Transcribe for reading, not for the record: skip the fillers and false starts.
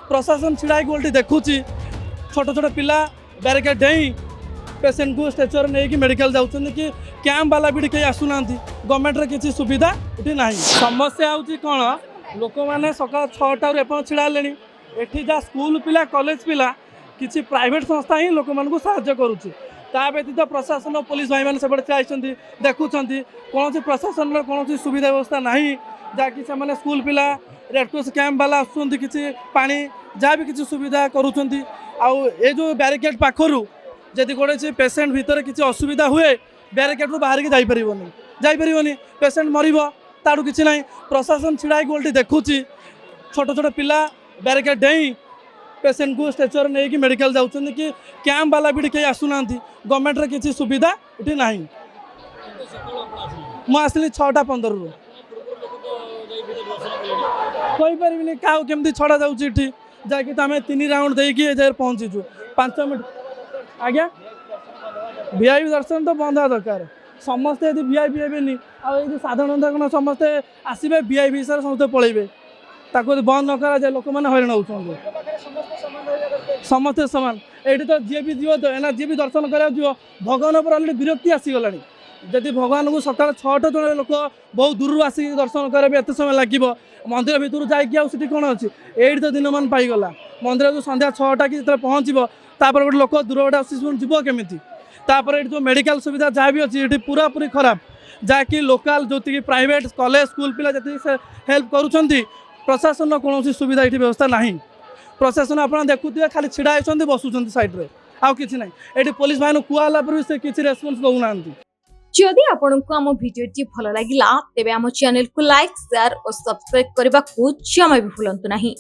प्रशासन छिड़ा गोलटी देखुची छोट छोट पिला बैरिकेड डेई पेसेंट को स्ट्रेचर नहीं कि मेडिकल जाऊँ कि कैंप वाला भी कहीं आसुना गवर्नमेंट किसी सुविधा ये ना समस्या हूँ कौन लोक मैंने सका 6टा एपन छिड़ा एठी जा स्कूल पिला कॉलेज पिला किसी प्राइवेट संस्था ही लोक मानक साहाय्य करुच्ची ता व्यतीत प्रशासन और पुलिस भाई मैंने सेपटे चाहिए देखुं कौन प्रशासन कौन सुविधा व्यवस्था ना जहाँकि से स्कूल पिला रेडक्रॉस कैंप वाला आसुँच किसी पानी जहाँ भी किसी सुविधा करुँच ये जो बैरिकेड पाखर जदि गोटे पेसेंट भितर किसी असुविधा हुए बैरिकेड रू बाहर की जापरि पेसेंट मरब ताड़ू कि ना प्रशासन छिड़ा गोलटी देखुची छोट छोट पिला बैरिकेड डेई पेसेंट को स्ट्रेचर नहीं कि मेडिकल जाऊँ कि कैंप वाला भी कहीं आसुना गवर्नमेंट किसी सुविधा ये ना मुझे 6:15 रू कहीपरि क्या केमती छड़ा जाऊँगी जहाँकि तो आम 3 राउंड देकी पहुँचीचु 5 मिनट आज्ञा वीआईपी दर्शन तो बंद हवा दरकार समस्ते यदि वीआईपी हेनी आदि साधारणतः कौन समस्ते आसवे वीआईपी हिसाब से समस्ते पलैबे ताको बंद न करा जाए लोक मैंने हईराण होती समस्ते सामान ये तो जी भी जीव ना जी भी दर्शन करा भगवान पर अलरेडी विरक्ति आसीगला जदि भगवान को सका 6टा जन लोक बहुत दूर आसिक दर्शन करेंगे एत समय लगे मंदिर भितर जाकि कौन अच्छी ये तो दिन मान पाईगला मंदिर जो संध्या 6टा कि पहुँचब तापर गोटे लोक दूर बाटे आसी जीव केमी तापर जो मेडिकल सुविधा जहाँ भी अच्छी ये पूरा पूरी खराब जहाँकि लोकाल जो प्राइवेट कॉलेज स्कूल पिला जी हेल्प करुँच प्रशासन कौन सुविधा ये व्यवस्था ना प्रशासन आप देखुए खाली छिड़ा होती बसुँच सैड्रे आउ कि ना ये पुलिस भाई कहला पर से किसी रेस्पन्स दौना जदि आपंक आम भिडी भल लगा तेब आम चैनल को लाइक शेयर और सब्सक्राइब करने को जमा भी भूलु नहीं।